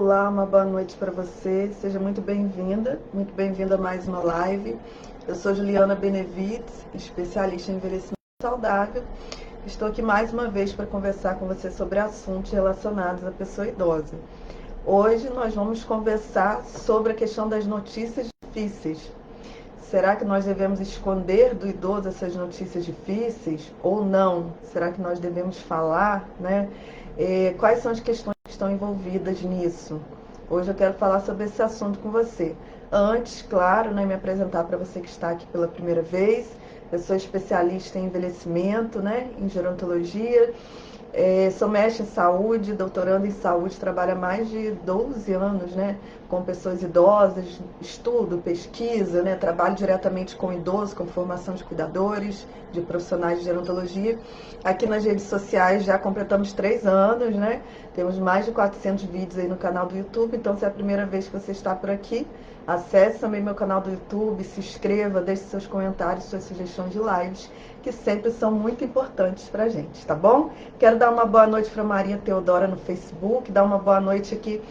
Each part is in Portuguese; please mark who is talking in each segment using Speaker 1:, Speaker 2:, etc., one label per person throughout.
Speaker 1: Olá, uma boa noite para você. Seja muito bem-vinda a mais uma live. Eu sou Juliana Benevides, especialista em envelhecimento saudável. Estou aqui mais uma vez para conversar com você sobre assuntos relacionados à pessoa idosa. Hoje nós vamos conversar sobre a questão das notícias difíceis. Será que nós devemos esconder do idoso essas notícias difíceis ou não? Será que nós devemos falar, né? Quais são as questões que estão envolvidas nisso? Hoje eu quero falar sobre esse assunto com você. Antes, claro, né, me apresentar para você que está aqui pela primeira vez. Eu sou especialista em envelhecimento, né, em gerontologia. Sou mestre em saúde, doutorando em saúde, trabalho há mais de 12 anos, né, com pessoas idosas, estudo, pesquisa, né, trabalho diretamente com idosos, com formação de cuidadores, de profissionais de gerontologia. Aqui nas redes sociais já completamos 3 anos, né, temos mais de 400 vídeos aí no canal do YouTube, então se é a primeira vez que você está por aqui, acesse também meu canal do YouTube, se inscreva, deixe seus comentários, suas sugestões de lives, que sempre são muito importantes pra gente, tá bom? Quero dar uma boa noite para Maria Teodora no Facebook, dar uma boa noite aqui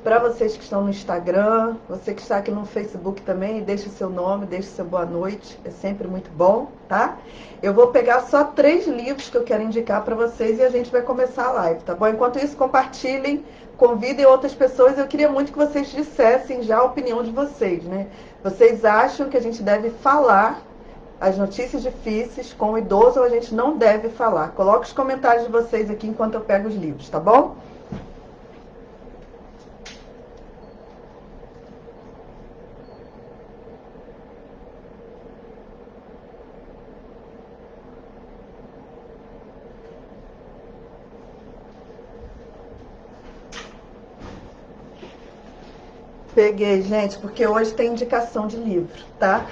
Speaker 1: para vocês que estão no Instagram, você que está aqui no Facebook também, deixe o seu nome, deixe o seu boa noite, é sempre muito bom, tá? Eu vou pegar só 3 livros que eu quero indicar para vocês e a gente vai começar a live, tá bom? Enquanto isso, compartilhem, convidem outras pessoas. Eu queria muito que vocês dissessem já a opinião de vocês, né? Vocês acham que a gente deve falar as notícias difíceis com o idoso ou a gente não deve falar? Coloque os comentários de vocês aqui enquanto eu pego os livros, tá bom? Peguei, gente, porque hoje tem indicação de livro, tá?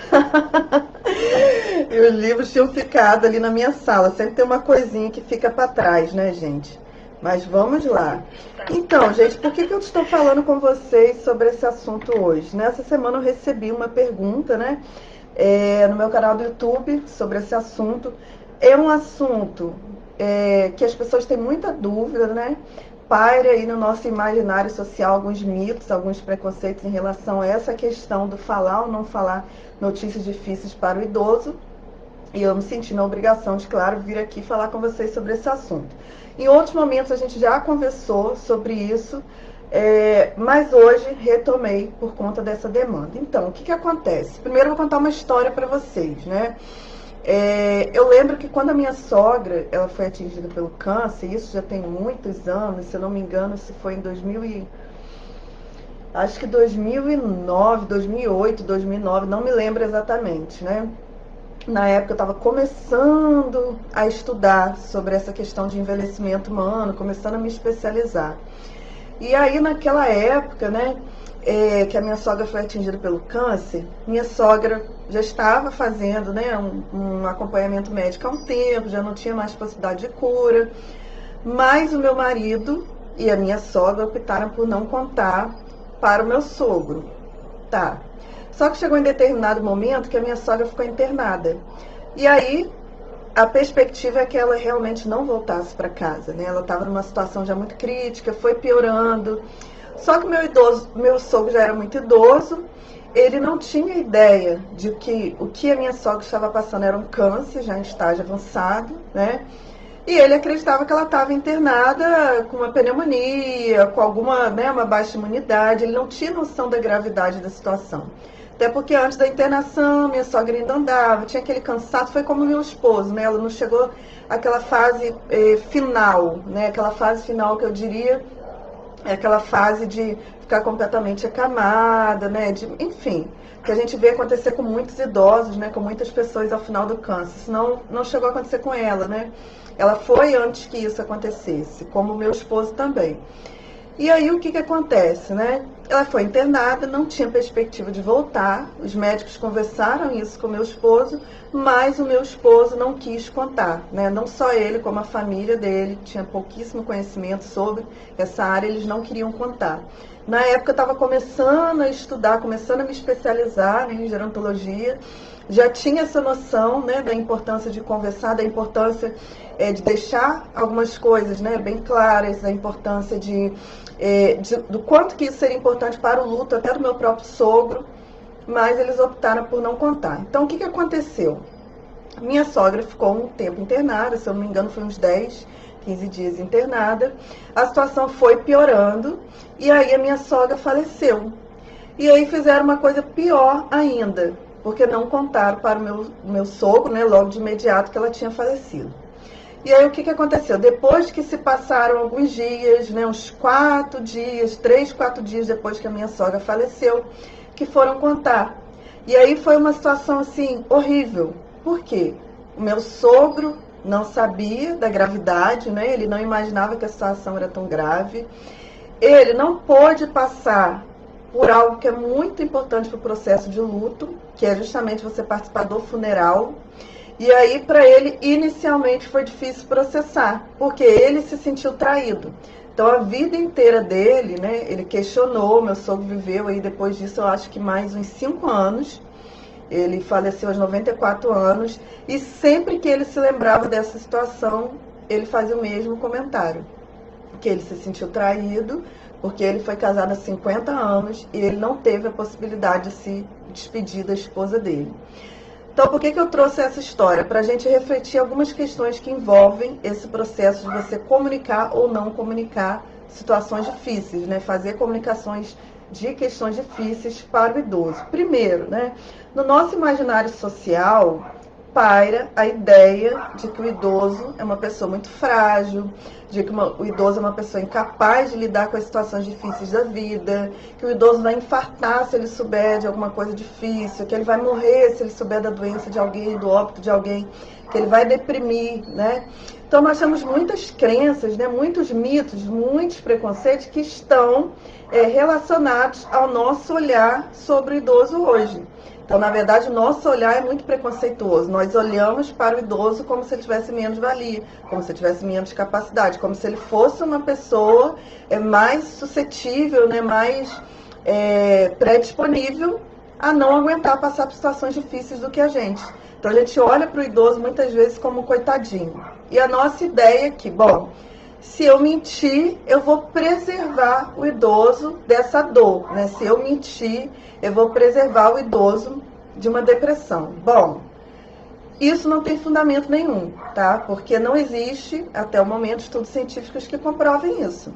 Speaker 1: E os livros tinham ficado ali na minha sala. Sempre tem uma coisinha que fica para trás, né, gente? Mas vamos lá. Então, gente, por que eu estou falando com vocês sobre esse assunto hoje? Nessa semana eu recebi uma pergunta, né, no meu canal do YouTube sobre esse assunto. É um assunto que as pessoas têm muita dúvida, né? Paira aí no nosso imaginário social alguns mitos, alguns preconceitos em relação a essa questão do falar ou não falar notícias difíceis para o idoso. E eu me senti na obrigação de, claro, vir aqui falar com vocês sobre esse assunto. Em outros momentos a gente já conversou sobre isso, mas hoje retomei por conta dessa demanda. Então, o que acontece? Primeiro eu vou contar uma história para vocês, né? Eu lembro que quando a minha sogra ela foi atingida pelo câncer, isso já tem muitos anos, se eu não me engano, se foi em 2009, 2008, 2009, não me lembro exatamente, né? Na época eu estava começando a estudar sobre essa questão de envelhecimento humano, começando a me especializar. E aí naquela época, né, que a minha sogra foi atingida pelo câncer, minha sogra já estava fazendo, né, um acompanhamento médico há um tempo, já não tinha mais possibilidade de cura, mas o meu marido e a minha sogra optaram por não contar para o meu sogro, tá? Só que chegou em determinado momento que a minha sogra ficou internada. E aí, a perspectiva é que ela realmente não voltasse para casa, né? Ela estava numa situação já muito crítica, foi piorando. Só que meu sogro já era muito idoso, ele não tinha ideia de que o que a minha sogra estava passando era um câncer, já em estágio avançado, né? E ele acreditava que ela estava internada com uma pneumonia, com alguma, né, uma baixa imunidade. Ele não tinha noção da gravidade da situação. Até porque antes da internação, minha sogra ainda andava, tinha aquele cansaço, foi como meu esposo, né? Ela não chegou àquela fase final, né? Aquela fase final que eu diria, é aquela fase de ficar completamente acamada, né? Enfim, que a gente vê acontecer com muitos idosos, né? Com muitas pessoas ao final do câncer. Isso não chegou a acontecer com ela, né? Ela foi antes que isso acontecesse, como o meu esposo também. E aí o que acontece, né? Ela foi internada, não tinha perspectiva de voltar. Os médicos conversaram isso com o meu esposo, mas o meu esposo não quis contar, né? Não só ele, como a família dele, tinha pouquíssimo conhecimento sobre essa área, eles não queriam contar. Na época eu estava começando a estudar, começando a me especializar, né, em gerontologia, já tinha essa noção, né, da importância de conversar, da importância de deixar algumas coisas, né, bem claras, da importância de do quanto que isso seria importante para o luto, até do meu próprio sogro, mas eles optaram por não contar. Então, o que aconteceu? Minha sogra ficou um tempo internada, se eu não me engano foi uns 10, 15 dias internada. A situação foi piorando e aí a minha sogra faleceu. E aí fizeram uma coisa pior ainda, porque não contaram para o meu sogro, né, logo de imediato que ela tinha falecido. E aí o que aconteceu? Depois que se passaram alguns dias, né, uns 4 dias, 3, 4 dias depois que a minha sogra faleceu, que foram contar. E aí foi uma situação assim horrível. Por quê? O meu sogro não sabia da gravidade, né? Ele não imaginava que a situação era tão grave. Ele não pôde passar por algo que é muito importante para o processo de luto, que é justamente você participar do funeral. E aí, para ele, inicialmente foi difícil processar, porque ele se sentiu traído. Então, a vida inteira dele, né, ele questionou, meu sogro viveu aí, depois disso, eu acho que mais uns 5 anos. Ele faleceu aos 94 anos, e sempre que ele se lembrava dessa situação, ele fazia o mesmo comentário, que ele se sentiu traído, porque ele foi casado há 50 anos, e ele não teve a possibilidade de se despedir da esposa dele. Então, por que eu trouxe essa história? Para a gente refletir algumas questões que envolvem esse processo de você comunicar ou não comunicar situações difíceis, né? Fazer comunicações de questões difíceis para o idoso. Primeiro, né? No nosso imaginário social, paira a ideia de que o idoso é uma pessoa muito frágil, de que o idoso é uma pessoa incapaz de lidar com as situações difíceis da vida, que o idoso vai infartar se ele souber de alguma coisa difícil, que ele vai morrer se ele souber da doença de alguém, do óbito de alguém, que ele vai deprimir, né? Então nós temos muitas crenças, né, muitos mitos, muitos preconceitos que estão relacionados ao nosso olhar sobre o idoso hoje. Então, na verdade, o nosso olhar é muito preconceituoso. Nós olhamos para o idoso como se ele tivesse menos valia, como se ele tivesse menos capacidade, como se ele fosse uma pessoa mais suscetível, né, mais predisponível a não aguentar passar por situações difíceis do que a gente. Então, a gente olha para o idoso muitas vezes como um coitadinho. E a nossa ideia é que, bom, se eu mentir, eu vou preservar o idoso dessa dor, né? Se eu mentir, eu vou preservar o idoso de uma depressão. Bom, isso não tem fundamento nenhum, tá? Porque não existe, até o momento, estudos científicos que comprovem isso.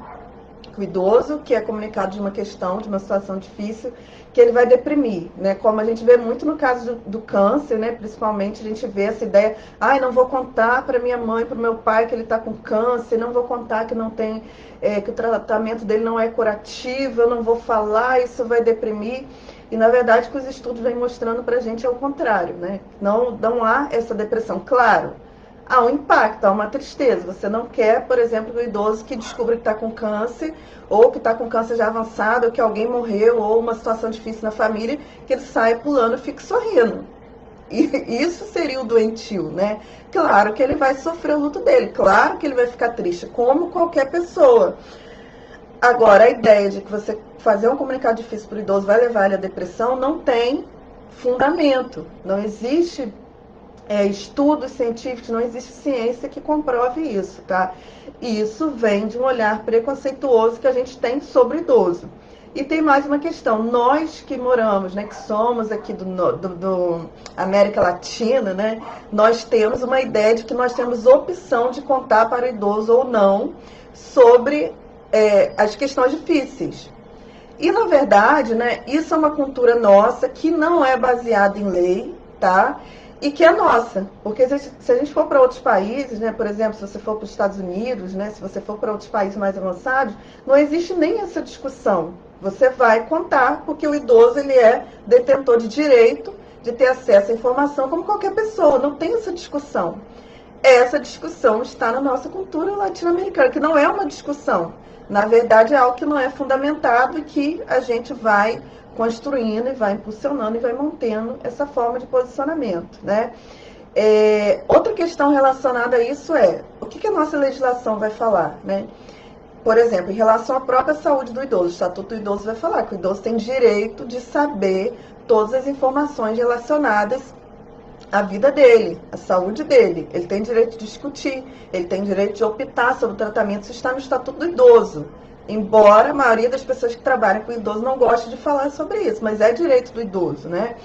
Speaker 1: O idoso que é comunicado de uma questão, de uma situação difícil, que ele vai deprimir, né? Como a gente vê muito no caso do câncer, né? Principalmente a gente vê essa ideia, não vou contar para minha mãe, para o meu pai que ele está com câncer, não vou contar que não tem, que o tratamento dele não é curativo, eu não vou falar, isso vai deprimir. E na verdade o que os estudos vêm mostrando para a gente é o contrário, né? Não há essa depressão, claro. Há um impacto, há uma tristeza. Você não quer, por exemplo, o idoso que descubra que está com câncer, ou que está com câncer já avançado, ou que alguém morreu, ou uma situação difícil na família, que ele saia pulando e fique sorrindo. E isso seria o doentio, né? Claro que ele vai sofrer o luto dele, claro que ele vai ficar triste, como qualquer pessoa. Agora, a ideia de que você fazer um comunicado difícil para o idoso vai levar ele à depressão não tem fundamento. Não existe estudos científicos, não existe ciência que comprove isso, tá? E isso vem de um olhar preconceituoso que a gente tem sobre o idoso. E tem mais uma questão, nós que moramos, né, que somos aqui do América Latina, né, nós temos uma ideia de que nós temos opção de contar para o idoso ou não sobre as questões difíceis. E, na verdade, né, isso é uma cultura nossa que não é baseada em lei, tá? E que é nossa, porque se a gente for para outros países, né, por exemplo, se você for para os Estados Unidos, né, se você for para outros países mais avançados, não existe nem essa discussão. Você vai contar, porque o idoso ele é detentor de direito de ter acesso à informação como qualquer pessoa, não tem essa discussão. Essa discussão está na nossa cultura latino-americana, que não é uma discussão. Na verdade, é algo que não é fundamentado e que a gente vai construindo e vai impulsionando e vai mantendo essa forma de posicionamento, né? Outra questão relacionada a isso é o que a nossa legislação vai falar, né? Por exemplo, em relação à própria saúde do idoso, o Estatuto do Idoso vai falar que o idoso tem direito de saber todas as informações relacionadas à vida dele, à saúde dele. Ele tem direito de discutir, ele tem direito de optar sobre o tratamento, isso está no Estatuto do Idoso. Embora a maioria das pessoas que trabalham com idoso não goste de falar sobre isso, mas é direito do idoso, né?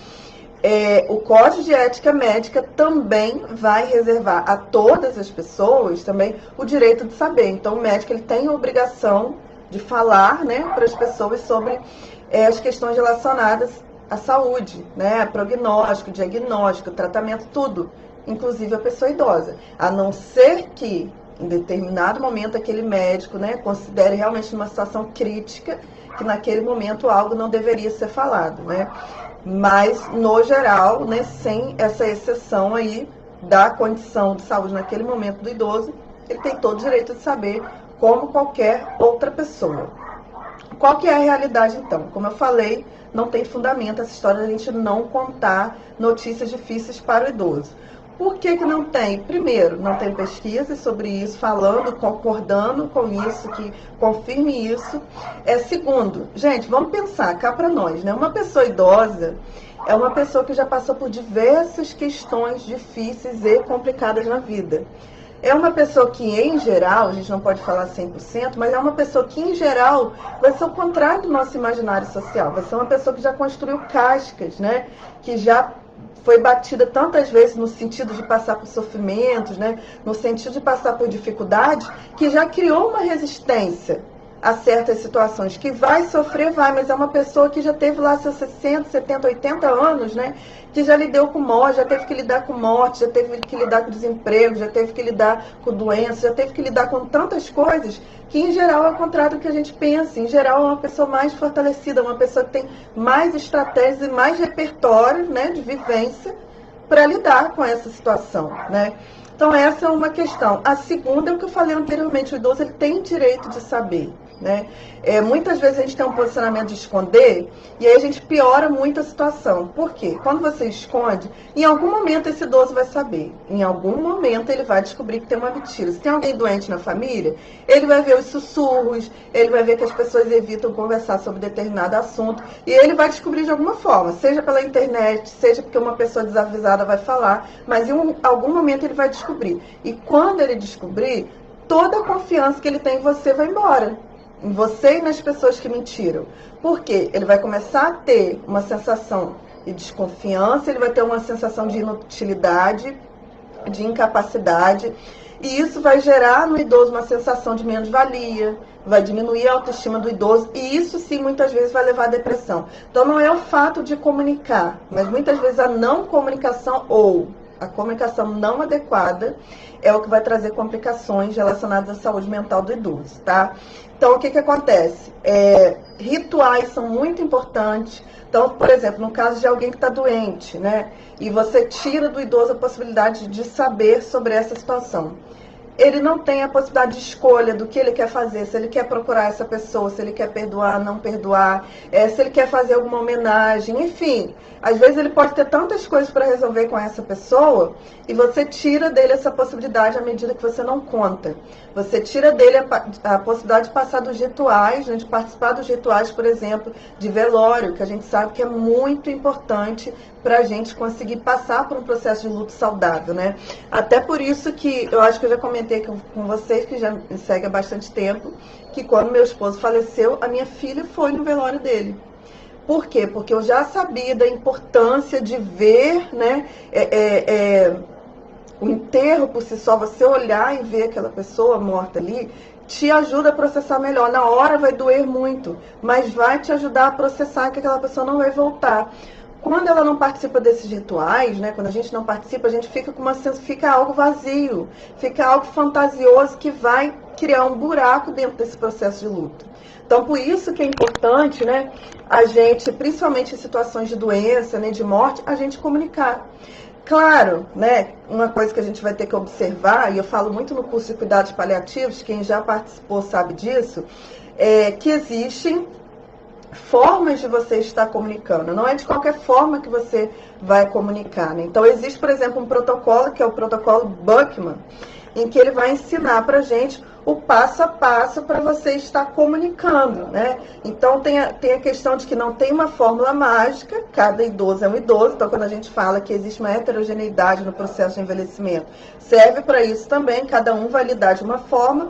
Speaker 1: O Código de Ética Médica também vai reservar a todas as pessoas também o direito de saber. Então, o médico ele tem a obrigação de falar, né, para as pessoas sobre as questões relacionadas à saúde, né, prognóstico, diagnóstico, tratamento, tudo, inclusive a pessoa idosa. A não ser que, em determinado momento, aquele médico, né, considere realmente uma situação crítica, que naquele momento algo não deveria ser falado, né? Mas, no geral, né, sem essa exceção aí da condição de saúde naquele momento do idoso, ele tem todo o direito de saber como qualquer outra pessoa. Qual que é a realidade, então? Como eu falei, não tem fundamento essa história de a gente não contar notícias difíceis para o idoso. Por que que não tem? Primeiro, não tem pesquisas sobre isso, falando, concordando com isso, que confirme isso. Segundo, gente, vamos pensar cá para nós, né? Uma pessoa idosa é uma pessoa que já passou por diversas questões difíceis e complicadas na vida. É uma pessoa que, em geral, a gente não pode falar 100%, mas é uma pessoa que, em geral, vai ser o contrário do nosso imaginário social. Vai ser uma pessoa que já construiu cascas, né? Que já foi batida tantas vezes no sentido de passar por sofrimentos, né? No sentido de passar por dificuldades, que já criou uma resistência a certas situações, que vai sofrer, vai, mas é uma pessoa que já teve lá seus 60, 70, 80 anos, né? Que já lidou com morte, já teve que lidar com morte, já teve que lidar com desemprego, já teve que lidar com doença, já teve que lidar com tantas coisas, que em geral é o contrário do que a gente pensa. Em geral é uma pessoa mais fortalecida, uma pessoa que tem mais estratégias e mais repertório, né, de vivência para lidar com essa situação, né? Então essa é uma questão. A segunda é o que eu falei anteriormente, o idoso ele tem direito de saber, né? Muitas vezes a gente tem um posicionamento de esconder e aí a gente piora muito a situação. Por quê? Quando você esconde, em algum momento esse idoso vai saber. Em algum momento ele vai descobrir que tem uma mentira. Se tem alguém doente na família, ele vai ver os sussurros, ele vai ver que as pessoas evitam conversar sobre determinado assunto e ele vai descobrir de alguma forma, seja pela internet, seja porque uma pessoa desavisada vai falar, mas em algum momento ele vai descobrir. E quando ele descobrir, toda a confiança que ele tem em você vai embora. Em você e nas pessoas que mentiram. Por quê? Ele vai começar a ter uma sensação de desconfiança, ele vai ter uma sensação de inutilidade, de incapacidade, e isso vai gerar no idoso uma sensação de menos-valia, vai diminuir a autoestima do idoso, e isso sim muitas vezes vai levar à depressão. Então não é o fato de comunicar, mas muitas vezes a não comunicação ou a comunicação não adequada é o que vai trazer complicações relacionadas à saúde mental do idoso, tá? Então, o que que acontece? Rituais são muito importantes. Então, por exemplo, no caso de alguém que está doente, né? E você tira do idoso a possibilidade de saber sobre essa situação. Ele não tem a possibilidade de escolha do que ele quer fazer, se ele quer procurar essa pessoa, se ele quer perdoar, não perdoar, se ele quer fazer alguma homenagem, enfim. Às vezes ele pode ter tantas coisas para resolver com essa pessoa e você tira dele essa possibilidade à medida que você não conta. Você tira dele a possibilidade de passar dos rituais, né, de participar dos rituais, por exemplo, de velório, que a gente sabe que é muito importante para a gente conseguir passar por um processo de luto saudável, né? Até por isso que eu acho que eu já comentei com vocês, que já me segue há bastante tempo, que quando meu esposo faleceu, a minha filha foi no velório dele. Por quê? Porque eu já sabia da importância de ver, né, o enterro por si só, você olhar e ver aquela pessoa morta ali, te ajuda a processar melhor. Na hora vai doer muito, mas vai te ajudar a processar que aquela pessoa não vai voltar. Quando ela não participa desses rituais, né, quando a gente não participa, a gente fica com fica algo vazio, fica algo fantasioso que vai criar um buraco dentro desse processo de luto. Então, por isso que é importante, né, a gente, principalmente em situações de doença, né, de morte, a gente comunicar. Claro, né, uma coisa que a gente vai ter que observar, e eu falo muito no curso de cuidados paliativos, quem já participou sabe disso, é que existem formas de você estar comunicando. Não é de qualquer forma que você vai comunicar, né? Então, existe, por exemplo, um protocolo, que é o protocolo Buckman, em que ele vai ensinar pra gente o passo a passo para você estar comunicando, né? Então, tem a questão de que não tem uma fórmula mágica, cada idoso é um idoso, então quando a gente fala que existe uma heterogeneidade no processo de envelhecimento, serve para isso também, cada um vai lidar de uma forma.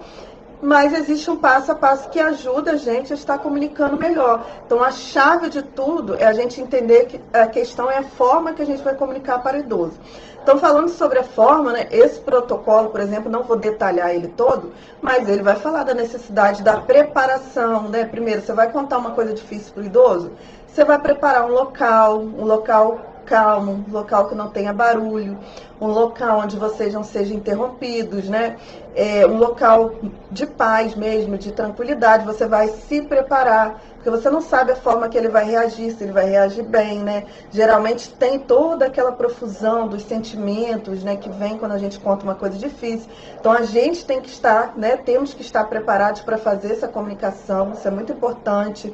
Speaker 1: mas existe um passo a passo que ajuda a gente a estar comunicando melhor. Então, a chave de tudo é a gente entender que a questão é a forma que a gente vai comunicar para o idoso. Então, falando sobre a forma, né, esse protocolo, por exemplo, não vou detalhar ele todo, mas ele vai falar da necessidade da preparação, né? Primeiro, você vai contar uma coisa difícil para o idoso, você vai preparar um local calmo, um local que não tenha barulho, um local onde vocês não sejam interrompidos, né? Um local de paz mesmo, de tranquilidade. Você vai se preparar, porque você não sabe a forma que ele vai reagir, se ele vai reagir bem, né? Geralmente tem toda aquela profusão dos sentimentos, né, que vem quando a gente conta uma coisa difícil. Então a gente tem que estar, né, temos que estar preparados para fazer essa comunicação, isso é muito importante.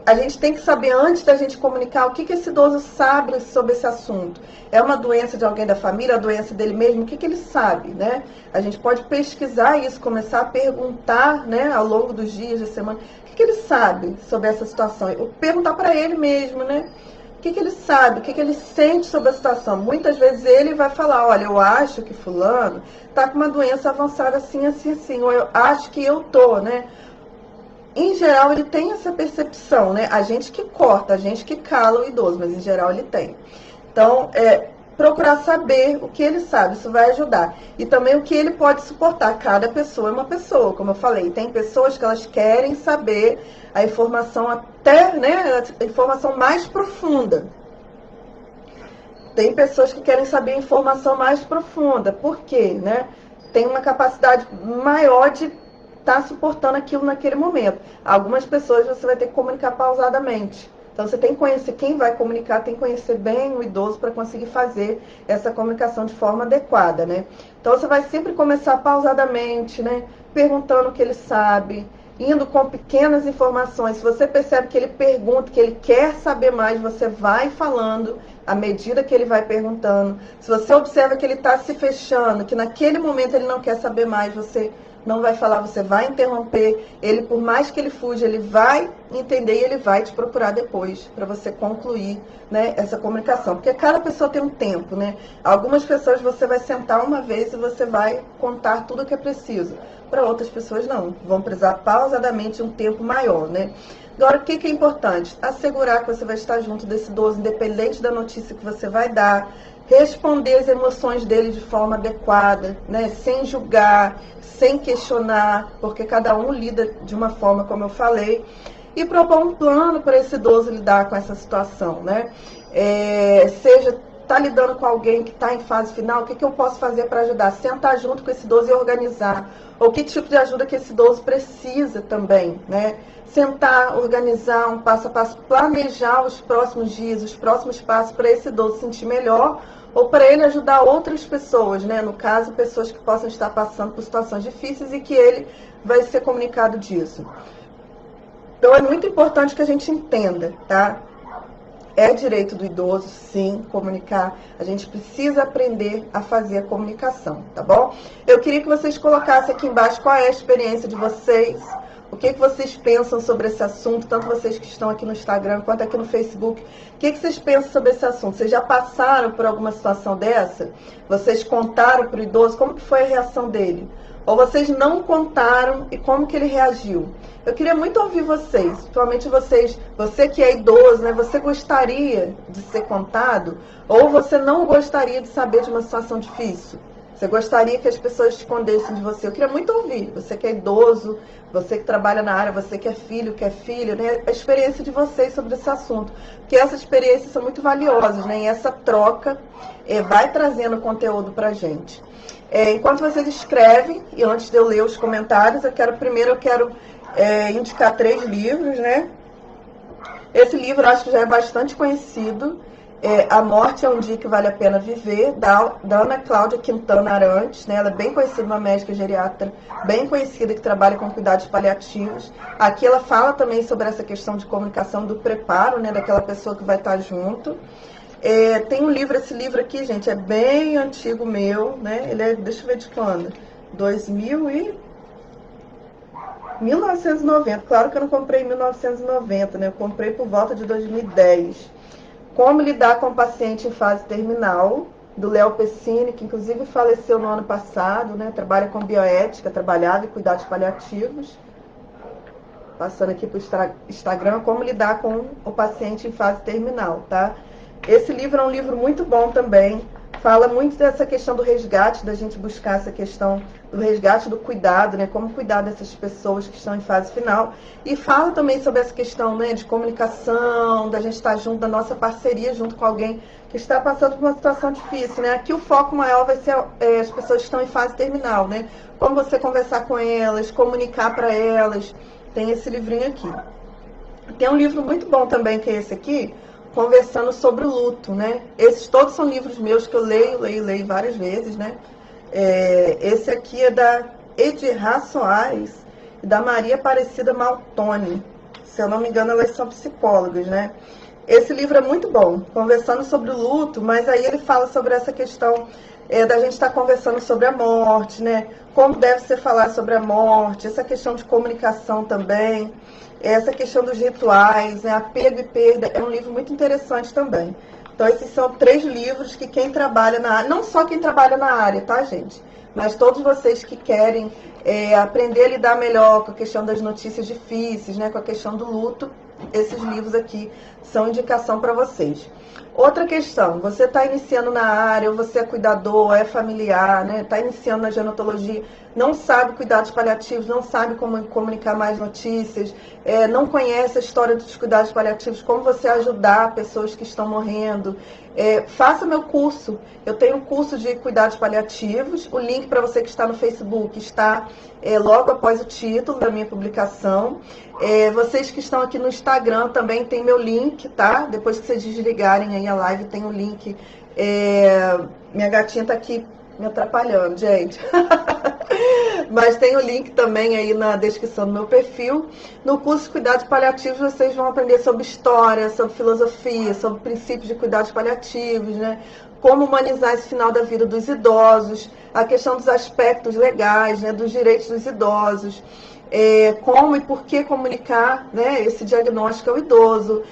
Speaker 1: A gente tem que saber, antes da gente comunicar, o que esse idoso sabe sobre esse assunto. É uma doença de alguém da família, a doença dele mesmo, o que ele sabe, né? A gente pode pesquisar isso, começar a perguntar, né, ao longo dos dias, da semana, o que ele sabe sobre essa situação. Perguntar para ele mesmo, né? O que ele sabe, o que ele sente sobre a situação. Muitas vezes ele vai falar, olha, eu acho que fulano está com uma doença avançada assim, assim, assim, ou eu acho que eu tô, né? Em geral, ele tem essa percepção, né? A gente que corta, a gente que cala o idoso, mas em geral ele tem. Então, procurar saber o que ele sabe, isso vai ajudar. E também o que ele pode suportar. Cada pessoa é uma pessoa, como eu falei. Tem pessoas que elas querem saber a informação até, né? A informação mais profunda. Tem pessoas que querem saber a informação mais profunda. Por quê, né? Tem uma capacidade maior de está suportando aquilo naquele momento. Algumas pessoas você vai ter que comunicar pausadamente. Então você tem que conhecer quem vai comunicar, tem que conhecer bem o idoso para conseguir fazer essa comunicação de forma adequada, né? Então você vai sempre começar pausadamente, né? Perguntando o que ele sabe, indo com pequenas informações. Se você percebe que ele pergunta, que ele quer saber mais, você vai falando à medida que ele vai perguntando. Se você observa que ele está se fechando, que naquele momento ele não quer saber mais, você não vai falar, você vai interromper. Ele, por mais que ele fuja, ele vai entender e ele vai te procurar depois, para você concluir, né, essa comunicação. Porque cada pessoa tem um tempo, né? Algumas pessoas você vai sentar uma vez e você vai contar tudo o que é preciso. Para outras pessoas não, vão precisar pausadamente um tempo maior, né? Agora, o que é importante? Assegurar que você vai estar junto desse idoso, independente da notícia que você vai dar, responder as emoções dele de forma adequada, né? Sem julgar, sem questionar, porque cada um lida de uma forma, como eu falei, e propor um plano para esse idoso lidar com essa situação, né? Seja está lidando com alguém que está em fase final, o que eu posso fazer para ajudar? Sentar junto com esse idoso e organizar. Ou que tipo de ajuda que esse idoso precisa também, né? Sentar, organizar um passo a passo, planejar os próximos dias, os próximos passos para esse idoso se sentir melhor, ou para ele ajudar outras pessoas, né? No caso, pessoas que possam estar passando por situações difíceis e que ele vai ser comunicado disso. Então, é muito importante que a gente entenda, tá? É direito do idoso, sim, comunicar. A gente precisa aprender a fazer a comunicação, tá bom? Eu queria que vocês colocassem aqui embaixo qual é a experiência de vocês, o que vocês pensam sobre esse assunto, tanto vocês que estão aqui no Instagram quanto aqui no Facebook. O que vocês pensam sobre esse assunto? Vocês já passaram por alguma situação dessa? Vocês contaram para o idoso? Como que foi a reação dele? Ou vocês não contaram e como que ele reagiu? Eu queria muito ouvir vocês, principalmente vocês, você que é idoso, né? Você gostaria de ser contado? Ou você não gostaria de saber de uma situação difícil? Você gostaria que as pessoas escondessem de você? Eu queria muito ouvir, você que é idoso, você que trabalha na área, você que é filho, né? A experiência de vocês sobre esse assunto. Porque essas experiências são muito valiosas, né? E essa troca vai trazendo conteúdo pra gente. Enquanto vocês escrevem, e antes de eu ler os comentários, eu quero indicar 3 livros, né? Esse livro eu acho que já é bastante conhecido. A Morte é um Dia que Vale a Pena Viver, da Ana Cláudia Quintana Arantes, né? Ela é bem conhecida, uma médica geriatra bem conhecida que trabalha com cuidados paliativos. Aqui ela fala também sobre essa questão de comunicação, do preparo, né? Daquela pessoa que vai estar junto. Tem um livro, esse livro aqui, gente, é bem antigo meu, né? Ele é, deixa eu ver de quando, 1990. Claro que eu não comprei em 1990, né? Eu comprei por volta de 2010. Como lidar com o paciente em fase terminal, do Léo Pessini, que inclusive faleceu no ano passado, né? Trabalha com bioética, trabalhava em cuidados paliativos. Passando aqui para o Instagram, como lidar com o paciente em fase terminal, tá? Esse livro é um livro muito bom também. Fala muito dessa questão do resgate, da gente buscar essa questão do resgate, do cuidado, né? Como cuidar dessas pessoas que estão em fase final. E fala também sobre essa questão, né, de comunicação, da gente estar junto, da nossa parceria junto com alguém que está passando por uma situação difícil, né? Aqui o foco maior vai ser as pessoas que estão em fase terminal, né? Como você conversar com elas, comunicar para elas. Tem esse livrinho aqui. Tem um livro muito bom também, que é esse aqui, Conversando sobre o Luto, né? Esses todos são livros meus que eu leio várias vezes, né? Esse aqui é da Edirá Soares e da Maria Aparecida Maltoni. Se eu não me engano, elas são psicólogas, né? Esse livro é muito bom, Conversando sobre o Luto, mas aí ele fala sobre essa questão da gente estar conversando sobre a morte, né? Como deve ser falar sobre a morte, essa questão de comunicação também, essa questão dos rituais, né? Apego e perda, é um livro muito interessante também. Então, esses são 3 livros que quem trabalha na área, não só quem trabalha na área, tá, gente? Mas todos vocês que querem aprender a lidar melhor com a questão das notícias difíceis, né? Com a questão do luto, esses livros aqui são indicação para vocês. Outra questão, você está iniciando na área, ou você é cuidador, é familiar, né? Está iniciando na gerontologia, não sabe cuidados paliativos, não sabe como comunicar mais notícias, não conhece a história dos cuidados paliativos, como você ajudar pessoas que estão morrendo. Faça meu curso. Eu tenho um curso de cuidados paliativos. O link para você que está no Facebook está logo após o título da minha publicação. Vocês que estão aqui no Instagram também tem meu link, tá? Depois que vocês desligarem aí a live, tem o link. Minha gatinha tá aqui me atrapalhando, gente. Mas tem o link também aí na descrição do meu perfil. No curso de cuidados paliativos vocês vão aprender sobre história, sobre filosofia, sobre princípios de cuidados paliativos, né? Como humanizar esse final da vida dos idosos, a questão dos aspectos legais, né? Dos direitos dos idosos, como e por que comunicar, né? Esse diagnóstico ao idoso.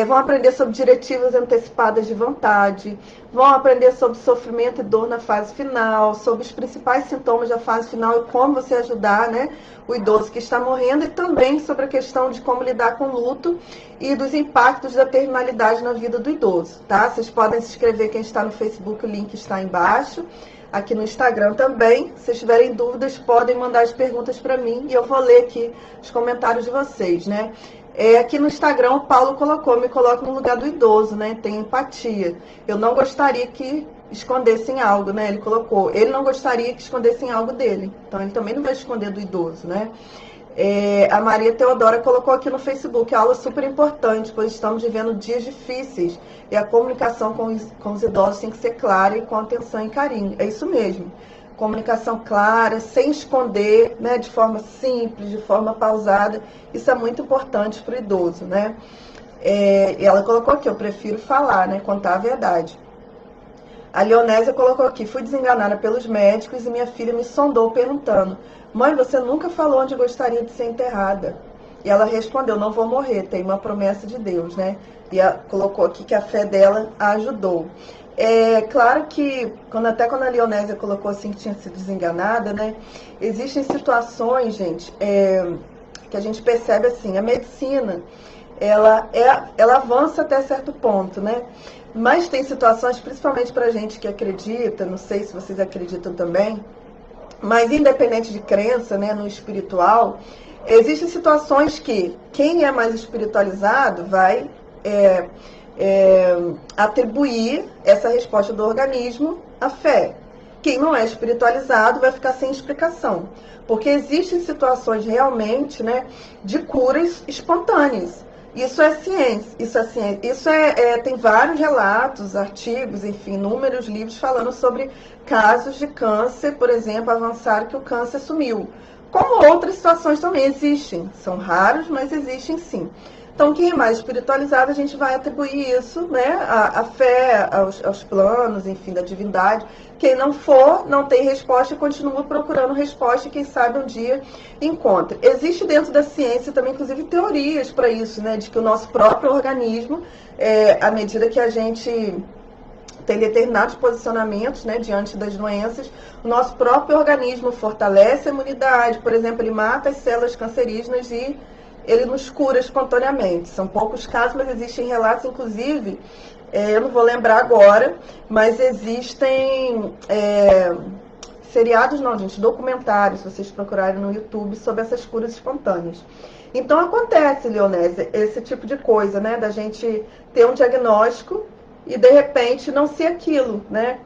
Speaker 1: Vão aprender sobre diretivas antecipadas de vontade, vão aprender sobre sofrimento e dor na fase final, sobre os principais sintomas da fase final e como você ajudar, né, o idoso que está morrendo, e também sobre a questão de como lidar com o luto e dos impactos da terminalidade na vida do idoso, tá? Vocês podem se inscrever, quem está no Facebook, o link está embaixo. Aqui no Instagram também. Se tiverem dúvidas, podem mandar as perguntas para mim e eu vou ler aqui os comentários de vocês, né? Aqui no Instagram o Paulo me coloca no lugar do idoso, né? Tem empatia. Eu não gostaria que escondessem algo, né? Ele colocou. Ele não gostaria que escondessem algo dele. Então ele também não vai esconder do idoso, né? A Maria Teodora colocou aqui no Facebook, aula super importante, pois estamos vivendo dias difíceis e a comunicação com os idosos tem que ser clara e com atenção e carinho. É isso mesmo. Comunicação clara, sem esconder, né, de forma simples, de forma pausada. Isso é muito importante para o idoso, né? E ela colocou aqui, eu prefiro falar, né, contar a verdade. A Leonésia colocou aqui, fui desenganada pelos médicos e minha filha me sondou perguntando, mãe, você nunca falou onde gostaria de ser enterrada? E ela respondeu, não vou morrer, tem uma promessa de Deus, né? E ela colocou aqui que a fé dela a ajudou. Claro que, até quando a Leonésia colocou assim que tinha sido desenganada, né? Existem situações, gente, que a gente percebe assim, a medicina, ela avança até certo ponto, né? Mas tem situações, principalmente pra gente que acredita, não sei se vocês acreditam também, mas independente de crença, né, no espiritual, existem situações que quem é mais espiritualizado vai atribuir essa resposta do organismo à fé. Quem não é espiritualizado vai ficar sem explicação. Porque existem situações realmente, né, de curas espontâneas. Isso é ciência. Tem vários relatos, artigos, enfim, inúmeros livros falando sobre casos de câncer, por exemplo, avançaram que o câncer sumiu. Como outras situações também existem. São raros, mas existem sim. Então, quem é mais espiritualizado, a gente vai atribuir isso, né, à fé, aos planos, enfim, da divindade. Quem não for, não tem resposta e continua procurando resposta e quem sabe um dia encontra. Existe dentro da ciência também, inclusive, teorias para isso, né, de que o nosso próprio organismo, à medida que a gente tem determinados posicionamentos, né, diante das doenças. O nosso próprio organismo fortalece a imunidade, por exemplo, ele mata as células cancerígenas e ele nos cura espontaneamente. São poucos casos, mas existem relatos, inclusive, eu não vou lembrar agora, mas existem seriados, não, gente, documentários, se vocês procurarem no YouTube, sobre essas curas espontâneas. Então acontece, Leonésia, esse tipo de coisa, né, da gente ter um diagnóstico e de repente não ser aquilo, né?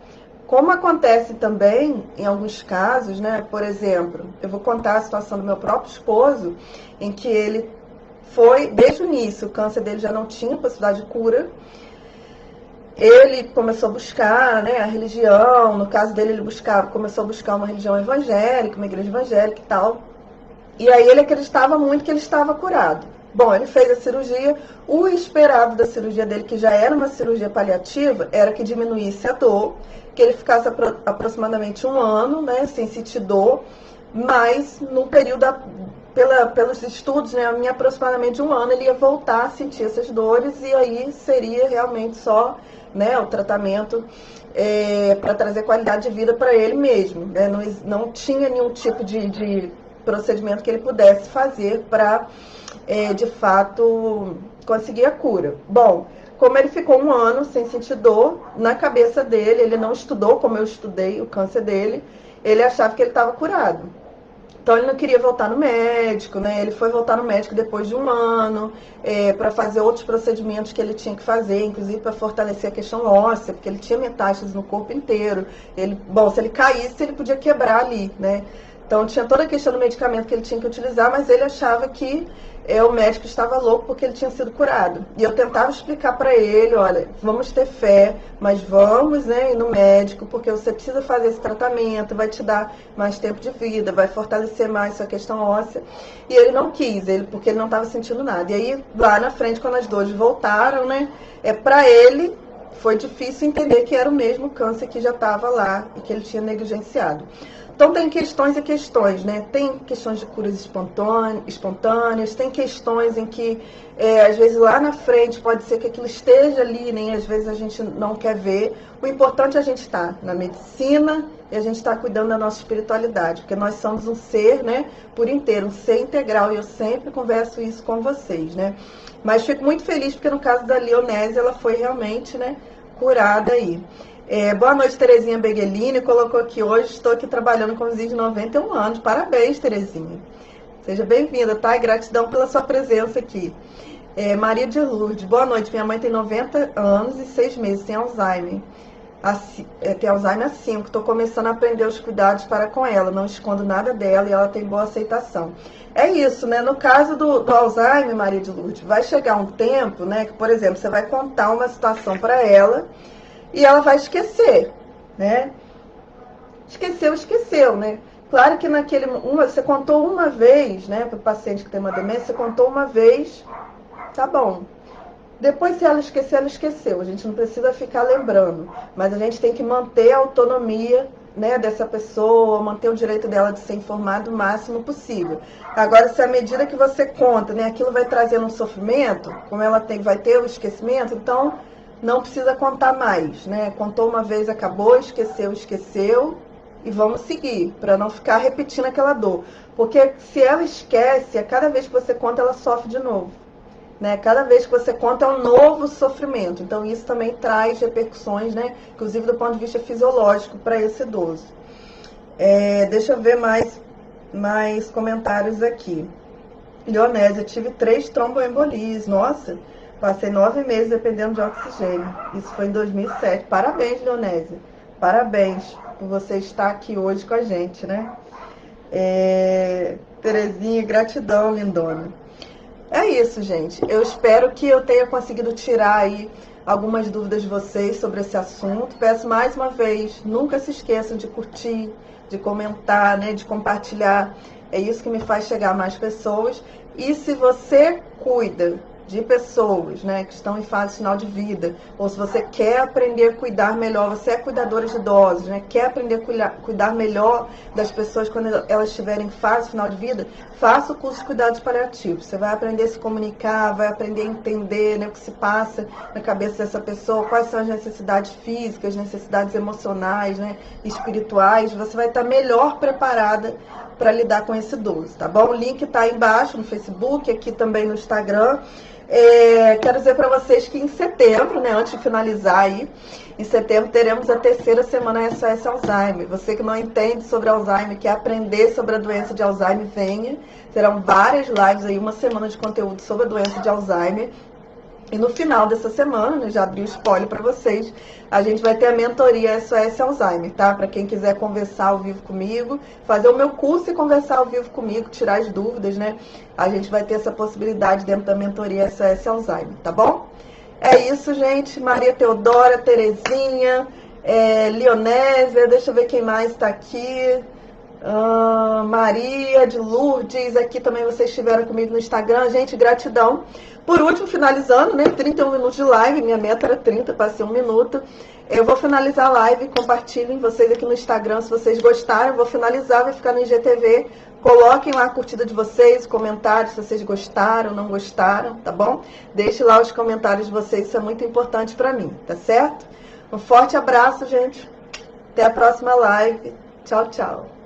Speaker 1: Como acontece também em alguns casos, né? Por exemplo, eu vou contar a situação do meu próprio esposo, em que ele foi, desde o início, o câncer dele já não tinha possibilidade de cura. Ele começou a buscar, né, a religião, no caso dele ele começou a buscar uma religião evangélica, uma igreja evangélica e tal. E aí ele acreditava muito que ele estava curado. Bom, ele fez a cirurgia, o esperado da cirurgia dele, que já era uma cirurgia paliativa, era que diminuísse a dor, que ele ficasse aproximadamente 1 ano, né, sem sentir dor, mas no período, pelos estudos, né, em aproximadamente 1 ano, ele ia voltar a sentir essas dores e aí seria realmente só, né, o tratamento para trazer qualidade de vida para ele mesmo. Né, não tinha nenhum tipo de procedimento que ele pudesse fazer para de fato conseguir a cura. Bom, como ele ficou 1 ano sem sentir dor, na cabeça dele, ele não estudou como eu estudei o câncer dele, ele achava que ele estava curado. Então ele não queria voltar no médico, né? Ele foi voltar no médico depois de 1 ano, para fazer outros procedimentos que ele tinha que fazer, inclusive para fortalecer a questão óssea, porque ele tinha metástases no corpo inteiro. Bom, se ele caísse, ele podia quebrar ali, né? Então tinha toda a questão do medicamento que ele tinha que utilizar, mas ele achava que o médico estava louco porque ele tinha sido curado. E eu tentava explicar para ele, olha, vamos ter fé, mas vamos, né, ir no médico, porque você precisa fazer esse tratamento, vai te dar mais tempo de vida, vai fortalecer mais sua questão óssea. E ele não quis, porque ele não estava sentindo nada. E aí, lá na frente, quando as dores voltaram, né, para ele foi difícil entender que era o mesmo câncer que já estava lá e que ele tinha negligenciado. Então tem questões e questões, né? Tem questões de curas espontâneas, tem questões em que, às vezes lá na frente, pode ser que aquilo esteja ali, nem às vezes a gente não quer ver. O importante é a gente estar na medicina e a gente estar cuidando da nossa espiritualidade, porque nós somos um ser, né, por inteiro, um ser integral, e eu sempre converso isso com vocês, né? Mas fico muito feliz porque no caso da Leonésia, ela foi realmente, né, curada aí. Boa noite, Terezinha Beguelini, colocou aqui hoje, estou aqui trabalhando com Ziz de 91 anos. Parabéns, Terezinha. Seja bem-vinda, tá? E gratidão pela sua presença aqui. Maria de Lourdes, boa noite. Minha mãe tem 90 anos e 6 meses, tem Alzheimer. Tem Alzheimer há 5. Estou começando a aprender os cuidados para com ela. Não escondo nada dela e ela tem boa aceitação. É isso, né? No caso do Alzheimer, Maria de Lourdes, vai chegar um tempo, né? Que, por exemplo, você vai contar uma situação para ela e ela vai esquecer, né? Esqueceu, né? Claro que você contou uma vez, né? Para o paciente que tem uma demência, você contou uma vez, tá bom. Depois, se ela esquecer, ela esqueceu. A gente não precisa ficar lembrando. Mas a gente tem que manter a autonomia, né, dessa pessoa, manter o direito dela de ser informada o máximo possível. Agora, se à medida que você conta, né, aquilo vai trazendo um sofrimento, como ela vai ter o esquecimento, então não precisa contar mais, né? Contou uma vez, acabou, esqueceu, e vamos seguir, para não ficar repetindo aquela dor. Porque se ela esquece, a cada vez que você conta, ela sofre de novo. Né? Cada vez que você conta é um novo sofrimento. Então isso também traz repercussões, né? Inclusive do ponto de vista fisiológico para esse idoso. Deixa eu ver mais comentários aqui. Leonésia, tive 3 tromboembolias. Nossa, passei 9 meses dependendo de oxigênio. Isso foi em 2007. Parabéns, Leonésia. Parabéns por você estar aqui hoje com a gente, né? Terezinha, gratidão, lindona. É isso, gente. Eu espero que eu tenha conseguido tirar aí algumas dúvidas de vocês sobre esse assunto. Peço mais uma vez, nunca se esqueçam de curtir, de comentar, né, de compartilhar. É isso que me faz chegar a mais pessoas. E se você cuida de pessoas, né, que estão em fase final de vida, ou se você quer aprender a cuidar melhor, você é cuidadora de idosos, né, quer aprender a cuidar melhor das pessoas quando elas estiverem em fase final de vida, faça o curso de cuidados paliativos. Você vai aprender a se comunicar, vai aprender a entender, né, o que se passa na cabeça dessa pessoa, quais são as necessidades físicas, necessidades emocionais, né, espirituais. Você vai estar melhor preparada para lidar com esse idoso, tá bom? O link está aí embaixo no Facebook, aqui também no Instagram. Quero dizer para vocês que em setembro, né, antes de finalizar aí, em setembro teremos a terceira semana SOS Alzheimer. Você que não entende sobre Alzheimer, quer aprender sobre a doença de Alzheimer, venha. Serão várias lives aí, uma semana de conteúdo sobre a doença de Alzheimer. E no final dessa semana, né, já abri o spoiler para vocês, a gente vai ter a mentoria SOS Alzheimer, tá? Para quem quiser conversar ao vivo comigo, fazer o meu curso e conversar ao vivo comigo, tirar as dúvidas, né? A gente vai ter essa possibilidade dentro da mentoria SOS Alzheimer, tá bom? É isso, gente. Maria Teodora, Terezinha, Leonésia, deixa eu ver quem mais está aqui. Maria de Lourdes, aqui também vocês estiveram comigo no Instagram. Gente, gratidão. Por último, finalizando, né, 31 minutos de live, minha meta era 30, passei 1 minuto. Eu vou finalizar a live, compartilhem vocês aqui no Instagram, se vocês gostaram, eu vou finalizar, vai ficar no IGTV. Coloquem lá a curtida de vocês, comentários, se vocês gostaram, não gostaram, tá bom? Deixe lá os comentários de vocês, isso é muito importante pra mim, tá certo? Um forte abraço, gente. Até a próxima live. Tchau, tchau.